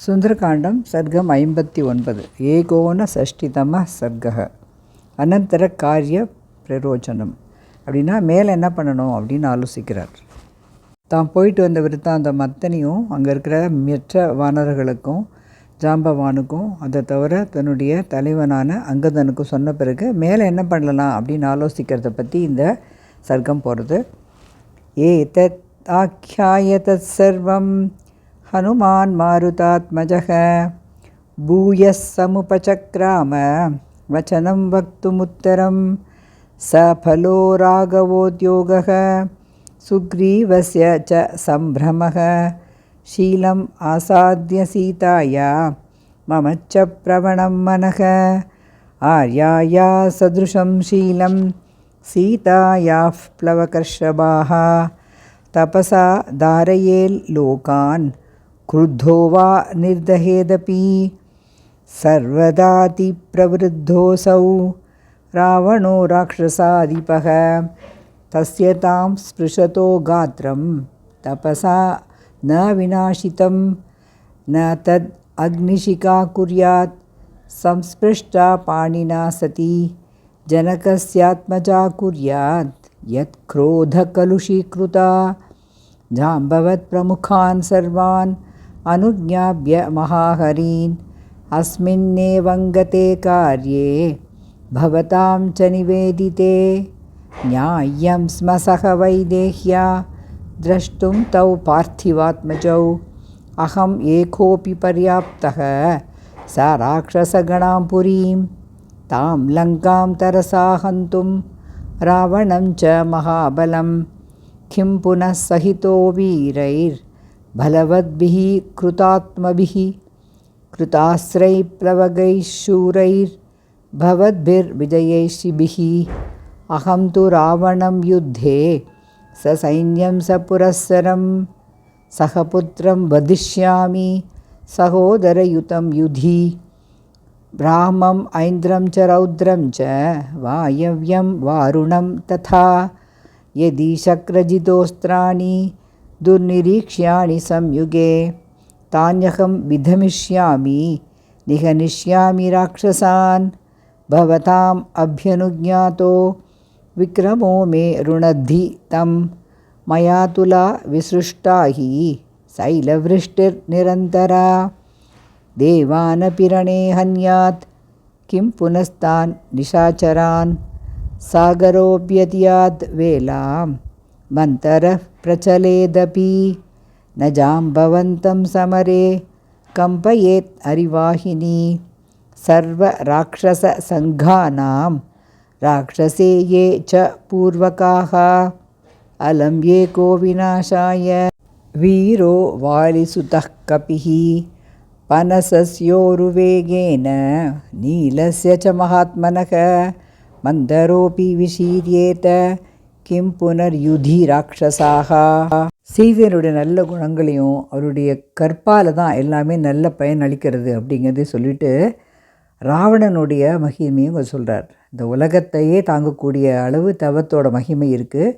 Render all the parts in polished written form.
சுந்தரகாண்டம் சர்க்கம் 59 ஏகோனஷஷ்டிதம சர்க்கः அனந்தர காரிய பிரயோஜனம். அப்படின்னா மேலே என்ன பண்ணணும் அப்படின்னு ஆலோசிக்கிறார். தான் போயிட்டு வந்த விருத்தாந்தம் அத்தனையும் அங்கே இருக்கிற மற்ற வானர்களுக்கும் ஜாம்பவானுக்கும் அதை தவிர தன்னுடைய தலைவனான அங்கதனுக்கும் சொன்ன பிறகு மேலே என்ன பண்ணலாம் அப்படின்னு ஆலோசிக்கிறத பற்றி இந்த சர்க்கம் போகிறது. ஏதத் ஆக்யாய தத் சர்வம் ஹனுமான் மாருதாத்மஜः பூயஸ் சமுபசக்ராம வச்சனம் வக்துமுத்தரம் சஃபலோ ராகவோத்யோகः சுக்ரீவஸ்ய ச சம்பிரமः ஷீலம் ஆசாத்ய சீதாயா மமச்ச பிரவணம் மனः ஆர்யாயா சதுருஷம் ஷீலம் சீதாயாஃ ப்ளவகர்ஷபாः தபசா தாரயேல் லோகான் क्रुद्धो वा निर्दहेदपि सर्वदाति प्रवृद्धोऽसौ रावणो राक्षसाधिपः तस्य तां स्पृशतो गात्रं तपसा न विनाशितं न तद् अग्निशिखा कुर्यात् संस्पृष्टा पाणिना सती जनकस्यात्मजा कुर्यात् यत् क्रोधकलुषीकृता जाम्बवत् प्रमुखान् सर्वान् अनुज्ञाप्य महाहरीन् अस्मिन्नेवङ्गते कार्ये भवतां च निवेदिते न्याय्यं स्म सह वैदेह्या द्रष्टुं तौ पार्थिवात्मजौ अहम् एकोऽपि पर्याप्तः सा राक्षसगणां पुरीं तां लङ्कां तरसा हन्तुं रावणं च महाबलं किं पुनः सहितो वीरैर्बलवद्भिः कृतात्मभिः कृतास्त्रैप्लवगैः शूरैर्भवद्भिर्विजयैषिभिः अहं तु रावणं युद्धे ससैन्यं सपुरस्सरं सह पुत्रं वदिष्यामि सहोदरयुतं युधि ब्राह्मम् ऐन्द्रं च रौद्रं च वायव्यं वारुणं तथा यदि शक्रजितोऽस्त्राणि दुर्निरीक्ष्याणि संयुगे तान्यहं विधमिष्यामि निहनिष्यामि राक्षसान् भवताम् अभ्यनुज्ञातो विक्रमो मे रुणद्धि तं मया तुला विसृष्टा हि शैलवृष्टिर्निरन्तरा देवानपि रणे हन्यात् किं पुनस्तान् निशाचरान् सागरोऽप्यतियात् वेलां मन्तरः प्रचलेदपि न जाम्बवन्तं समरे कम्पयेत् अरिवाहिनी सर्वराक्षससङ्घानां राक्षसे ये च पूर्वकाः अलं एको विनाशाय वीरो वालिसुतः कपिः पनसस्योरुवेगेन नीलस्य च महात्मनः மந்தரோபி விஷீரியேத கிம் புனர்யுதி ராட்சசாக. சீதையனுடைய நல்ல குணங்களையும் அவருடைய கற்பால் தான் எல்லாமே நல்ல பயன் அளிக்கிறது அப்படிங்கிறத சொல்லிட்டு ராவணனுடைய மகிமையும் சொல்கிறார். இந்த உலகத்தையே தாங்கக்கூடிய அளவு தவத்தோட மகிமை இருக்குது.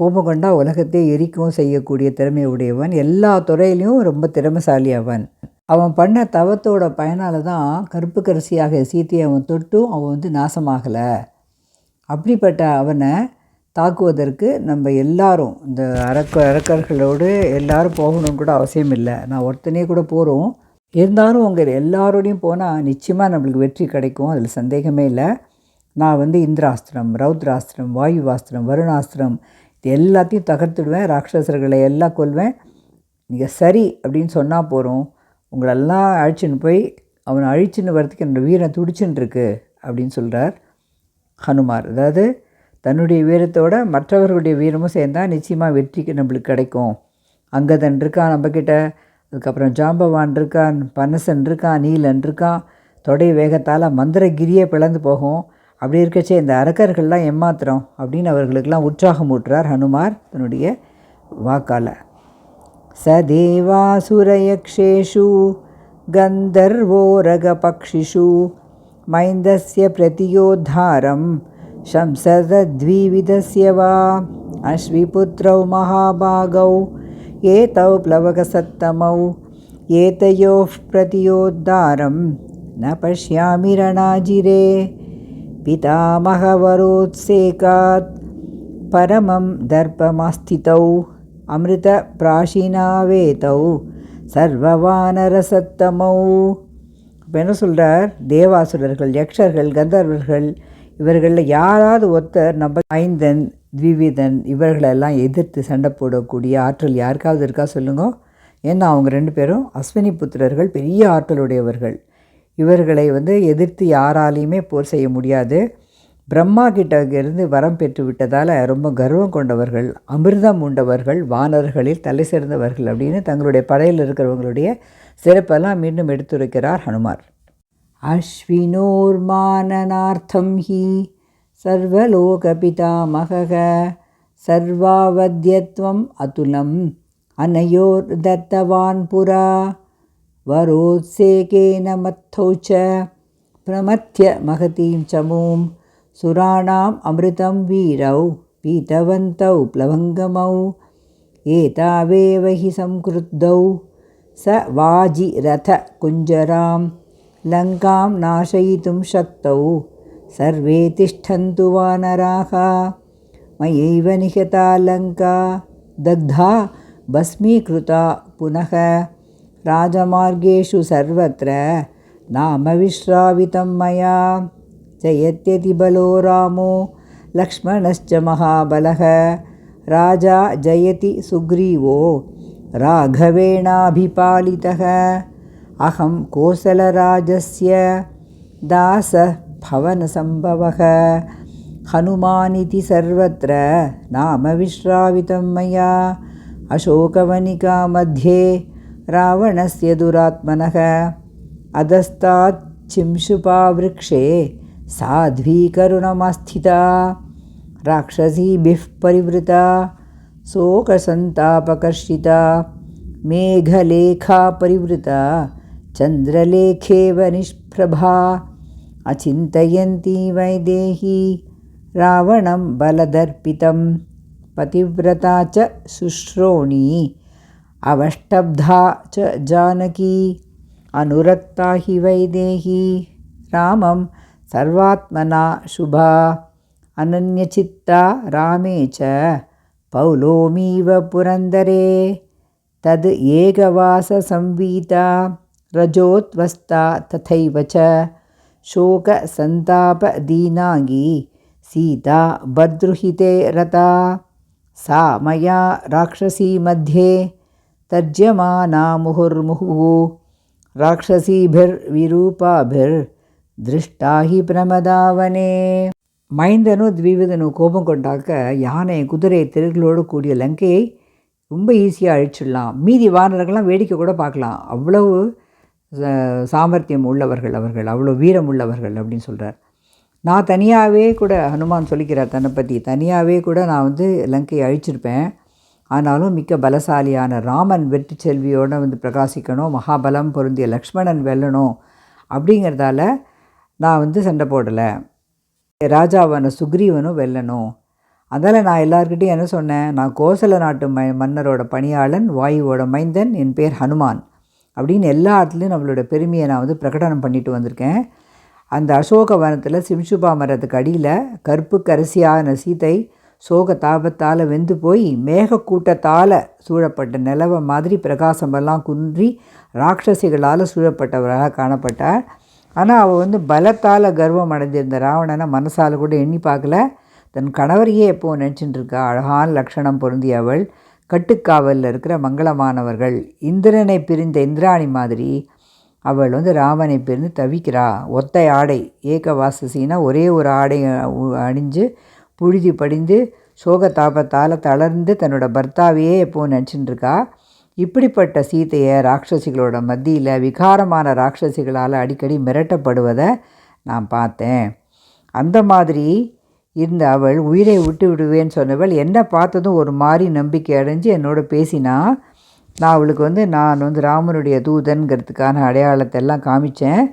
கோபகொண்டா உலகத்தை எரிக்கவும் செய்யக்கூடிய திறமை உடையவன், எல்லா துறையிலையும் ரொம்ப திறமைசாலி அவன். அவன் பண்ண தவத்தோட பயனால் தான் கருப்பு கரிசியாக சீத்தையை அவன் தொட்டும் அவன் நாசமாகலை. அப்படிப்பட்ட அவனை தாக்குவதற்கு நம்ம எல்லாரும் இந்த அரக்கர்களோடு எல்லாரும் போகணும்னு கூட அவசியம் இல்லை. நான் ஒருத்தனே கூட போகிறோம். இருந்தாலும் உங்கள் எல்லாரோடையும் போனால் நிச்சயமாக நம்மளுக்கு வெற்றி கிடைக்கும், அதில் சந்தேகமே இல்லை. நான் இந்திராஸ்திரம், ரௌத்ராஸ்திரம், வாயுவாஸ்திரம், வருணாஸ்திரம் இது எல்லாத்தையும் தகர்த்துடுவேன், ராட்சசர்களை எல்லாம் கொல்வேன். நீங்கள் சரி அப்படின்னு சொன்னால் போகிறோம். உங்களெல்லாம் அழிச்சின்னு போய் அவனை அழிச்சின்னு வரத்துக்கு என்னோடய வீரம் துடிச்சுன்னு இருக்கு அப்படின்னு சொல்கிறார் ஹனுமார். அதாவது தன்னுடைய வீரத்தோட மற்றவர்களுடைய வீரமும் சேர்ந்தால் நிச்சயமாக வெற்றிக்கு நம்மளுக்கு கிடைக்கும். அங்கதன் இருக்கான் நம்மக்கிட்ட, அதுக்கப்புறம் ஜாம்பவான் இருக்கான், பனசன் இருக்கான், நீலன் இருக்கான். தொடை வேகத்தால் மந்திரகிரியே பிளந்து போகும். அப்படி இருக்கச்சே இந்த அரக்கர்கள்லாம் ஏமாத்திரம் அப்படின்னு அவர்களுக்கெல்லாம் உற்சாகம் ஊட்டுறார் ஹனுமார் தன்னுடைய வாக்கால். சதேவாசுரயக்ஷேஷு கந்தர்வோரகபக்ஷிஷு மைந்தஸ்ய பிரதியோத்தாரம் शंसद्विविधस्य वा अश्विपुत्रौ महाभागौ एतौ प्लवकसत्तमौ एतयोः प्रतियोद्धारं न पश्यामि रणाजिरे पितामहवरोत्सेकात् परमं दर्पमास्थितौ अमृतप्राशिनावेतौ சர்வவானரசத்தமௌ. இப்போ என்ன சொல்கிறார், தேவாசுரர்கள், யக்ஷர்கள், கந்தர்வர்கள் இவர்களில் யாராவது ஒருத்தர் நம்ம மைந்தன், த்விவிதன் இவர்களெல்லாம் எதிர்த்து சண்டை போடக்கூடிய ஆற்றல் யாருக்காவது இருக்கா சொல்லுங்க. ஏன்னா அவங்க 2 பேரும் அஸ்வினி புத்திரர்கள், பெரிய ஆற்றலுடையவர்கள். இவர்களை எதிர்த்து யாராலையுமே போர் செய்ய முடியாது. பிரம்மா கிட்ட இருந்து வரம் பெற்று விட்டதால் ரொம்ப கர்வம் கொண்டவர்கள், அமிர்தம் உண்டவர்கள், வானர்களில் தலை சிறந்தவர்கள் அப்படின்னு தங்களுடைய படையில் இருக்கிறவங்களுடைய சிறப்பெல்லாம் மீண்டும் எடுத்துரைக்கிறார் ஹனுமார். அஸ்வினோர்மானனார்த்தம் ஹி சர்வலோகபிதாமகः சர்வாவத்யத்வம் அதுலம் அனயோர் தத்தவான் புரா வரோத்சேகேன மத்தௌச்ச பிரமத்ய மகதீம் சமூம் சுராணாம் அமிர்தம் வீரௌ பீதவந்தௌ ப்ளவங்கமௌ ஏதாவேவ ஹி சம்க்ருத்தௌ ச வாஜிரத குஞ்சராம் லங்காம் நாசயித்தும் சக்தௌ சர்வே திஷ்டந்து வானராக மயைவ நிஹதா லங்கா தக்தா பஸ்மீகிருதா புனः ராஜமார்கேஷு சர்வத்ர நாம விஸ்ராவிதம் மயா ஜயத்யதி பலோ ராமோ லக்ஷ்மணश्च மகாபலः ராஜா ஜயதி சுக்ரீவோ ராகவேணாபிபாலிதः அஹம் கோசலராஜஸ்ய தாசः பவனசம்பவः ஹனுமானிதி சர்வத்ர நாம விஸ்ராவிதம் மயா அசோகவனிகா மத்தியே ராவணஸ்ய துராத்மனः அதஸ்தாத் சிம்சுபாவிருக்ஷே சாத்வி கருணமாஸ்திதா ராட்சசீபிः பரிவృతా சோகசந்தாபகர்ஷிதா மேகலேகா பரிவృతా சந்திரலேகேவ நிஷ்பிரபா அச்சிந்தயந்தி வைதேகி ராவணம் பலதர்ப்பிதம் பதிவ்ரதா ச சுஷ்ரோணி அவஷ்டப்தா ச ஜானகி அனுரக்தா ஹி வைதேகி ராமம் சர்வாத்மனா சுபா அனன்யசித்தா ராமே ச பௌலோமீவ புரந்தரே தத் ஏகவாச சம்வீதா ரஜோத்வஸ்தா ததைவ ச சோக சந்தாப தீனாங்கி சீதா பத்ருஹிதே ரதா சா மயா ராட்சசி மத்தியே தர்ஜ்யமானா முहुर्मुहुः ராட்சசீபிர்விரூபாபிர் திருஷ்டாஹி பிரமதாவனே. மைந்தனும் த்விவிதனும் கோபம் கொண்டாக்க யானை, குதிரை, திரர்களோடு கூடிய லங்கையை ரொம்ப ஈஸியாக அழிச்சிடலாம். மீதி வானர்கள்லாம் வேடிக்கை கூட பார்க்கலாம். அவ்வளவு சாமர்த்தியம் உள்ளவர்கள் அவர்கள், அவ்வளோ வீரம் உள்ளவர்கள் அப்படின்னு சொல்கிறார். நான் தனியாகவே கூட, ஹனுமான் சொல்லிக்கிறார் தன்னை பற்றி, தனியாகவே கூட நான் லங்கையை அழிச்சிருப்பேன். ஆனாலும் மிக்க பலசாலியான ராமன் வெற்றி செல்வியோடு பிரகாசிக்கணும், மகாபலம் பொருந்திய லக்ஷ்மணன் வெல்லணும் அப்படிங்கிறதால நான் சண்டை போடலை. ராஜாவான சுக்ரீவனும் வெல்லணும். அதனால் நான் எல்லாருக்கிட்டையும் என்ன சொன்னேன், நான் கோசல நாட்டு மன்னரோட பணியாளன், வாயுவோட மைந்தன், என் பேர் ஹனுமான் அப்படின்னு எல்லா இடத்துலையும் நம்மளோட பெருமையை நான் பிரகடனம் பண்ணிட்டு வந்திருக்கேன். அந்த அசோக வனத்தில் சிம்சுபா மரத்துக்கு அடியில் கருப்பு கரிசியான சீதை சோக தாபத்தால் வெந்து போய் மேகக்கூட்டத்தால் சூழப்பட்ட நிலவை மாதிரி பிரகாசமெல்லாம் குன்றி ராட்சசிகளால் சூழப்பட்டவராக காணப்பட்டார். ஆனால் அவள் பலத்தால் கர்வம் அடைஞ்சிருந்த ராவணனை மனசால் கூட எண்ணி பார்க்கல. தன் கணவரையே எப்போது நினச்சிட்டு இருக்கா. அழகான லக்ஷணம் பொருந்திய அவள், கட்டுக்காவலில் இருக்கிற மங்களமானவர்கள், இந்திரனை பிரிந்த இந்திராணி மாதிரி அவள் ராமனை பிரிந்து தவிக்கிறா. ஒத்தை ஆடை, ஏகவாசசின்னா ஒரே ஒரு ஆடை அணிஞ்சு புழுதி படிந்து சோகதாபத்தால் தளர்ந்து தன்னோட பர்த்தாவையே எப்போது நினச்சிட்டு இருக்கா. இப்படிப்பட்ட சீதையை ராட்சசிகளோட மத்தியில் விகாரமான ராட்சசிகளால் அடிக்கடி மிரட்டப்படுவதை நான் பார்த்தேன். அந்த மாதிரி இருந்த அவள் உயிரை விட்டு விடுவேன்னு சொன்னவள் என்னை பார்த்ததும் ஒரு மாதிரி நம்பிக்கை அடைஞ்சு என்னோட பேசினா. நான் அவளுக்கு நான் ராமனுடைய தூதன்கிறதுக்கான அடையாளத்தை எல்லாம் காமித்தேன்.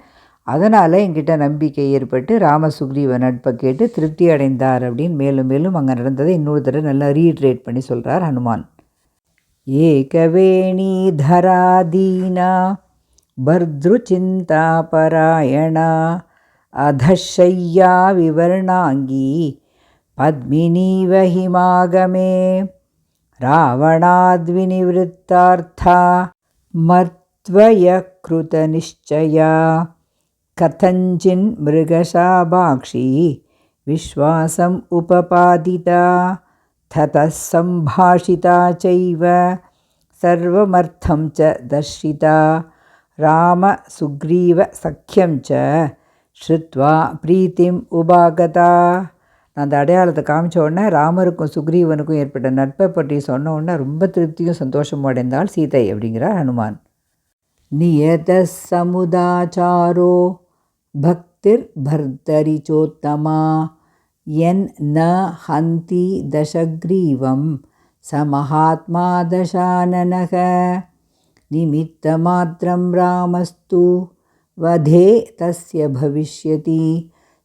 அதனால் என்கிட்ட நம்பிக்கை ஏற்பட்டு ராம சுக்ரீவ நட்பை கேட்டு திருப்தி அடைந்தார் அப்படின்னு மேலும் மேலும் அங்கே நடந்ததை இன்னொரு தடவை நல்லா ரீட்ரேட் பண்ணி சொல்கிறார் ஹனுமான். एकवेणीधरा दीना भर्तृचिन्तापरायणा अधशय्या विवर्णाङ्गी पद्मिनीव हिमागमे रावणाद्विनिवृत्तार्था मर्त्वयकृतनिश्चया कथञ्चिन्मृगशाभाक्षी विश्वासम् उपपादिता ततः सम्भाषिता चैव सर्वमर्थं च दर्शिता रामसुग्रीवसख्यं च ஸ்ருத்வா பிரீத்திம் உபாகதா. அந்த அடையாளத்தை காமிச்ச உடனே ராமருக்கும் சுக்ரீவனுக்கும் ஏற்பட்ட நட்பை பற்றி சொன்ன உடனே ரொம்ப திருப்தியும் சந்தோஷமும் அடைந்தாள் சீதை அப்படிங்கிறார் ஹனுமான். நியத சமுதாச்சாரோ பக்திர் பர்தரி சோத்தமா என் ந ஹந்தி தசக்ரீவம் ச மகாத்மா தசானனக நிமித்த மாத்திரம் ராமஸ்து वधे तस्य भविष्यति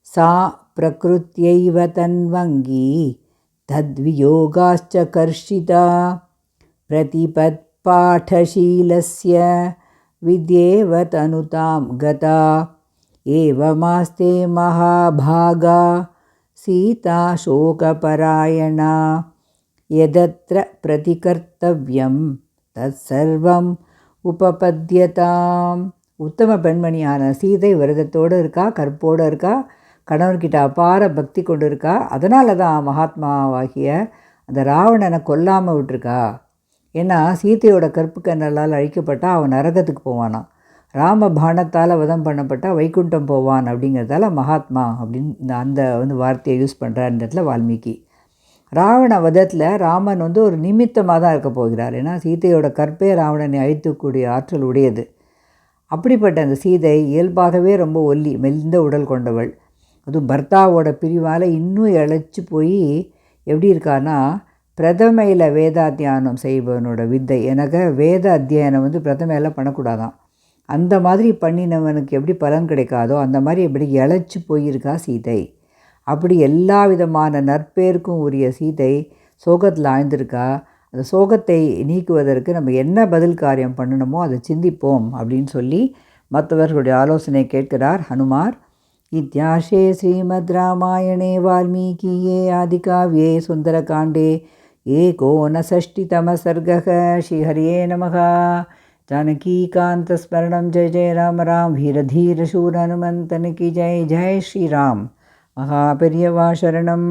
सा प्रकृत्यैव तन्वङ्गी तद्वियोगाश्च कर्षिता प्रतिपत्पाठशीलस्य विद्येव तनुतां गता एवमास्ते महाभागा सीता शोकपरायणा यदत्र प्रतिकर्तव्यं तत्सर्वम् उपपद्यताम्. உத்தம பெண்மணியான சீதை விரதத்தோடு இருக்கா, கற்போடு இருக்கா, கணவன்கிட்ட அபார பக்தி கொண்டு இருக்கா. அதனால தான் மகாத்மாவாகிய அந்த ராவணனை கொல்லாமல் விட்டுருக்கா. ஏன்னா சீதையோட கற்பு கண்ணலால் அழிக்கப்பட்டால் அவன் நரகத்துக்கு போவானான், ராம பாணத்தால் வதம் பண்ணப்பட்டால் வைகுண்டம் போவான். அப்படிங்கிறதால மகாத்மா அப்படின்னு அந்த வார்த்தையை யூஸ் பண்ணுறார் இந்த இடத்துல வால்மீகி. ராவண வதத்தில் ராமன் ஒரு நிமித்தமாக தான் இருக்க போகிறார். ஏன்னா சீதையோட கற்பே ராவணனை அழித்துக்கூடிய ஆற்றல் உடையது. அப்படிப்பட்ட அந்த சீதை இயல்பாகவே ரொம்ப ஒல்லி மெலிந்த உடல் கொண்டவள். அதுவும் பர்த்தாவோட பிரிவால் இன்னும் இழைச்சி போய் எப்படி இருக்கான்னா, பிரதமையில் வேதாத்தியானம் செய்பவனோட வித்தை. எனக்கு வேத அத்தியாயனம் பிரதமையில் பண்ணக்கூடாதான். அந்த மாதிரி பண்ணினவனுக்கு எப்படி பலன் கிடைக்காதோ அந்த மாதிரி எப்படி இழைச்சி போயிருக்கா சீதை. அப்படி எல்லா விதமான நற்பேருக்கும் உரிய சீதை சோகத்தில் ஆழ்ந்திருக்கா. அந்த சோகத்தை நீக்குவதற்கு நம்ம என்ன பதில் காரியம் பண்ணணுமோ அதை சிந்திப்போம் அப்படின்னு சொல்லி மற்றவர்களுடைய ஆலோசனை கேட்கிறார் ஹனுமார். இத்தியாசே ஸ்ரீமத் ராமாயணே வால்மீகியே ஆதிகாவ்யே சுந்தரகாண்டே ஏகோனஷஷ்டிதம சர்கः. ஸ்ரீஹரியே நமः. जानकीकान्तस्मरणं जय जय राम राम वीर धीर शूर हनुमंतन की जय. जय श्री राम. महापेरियवा शरणम.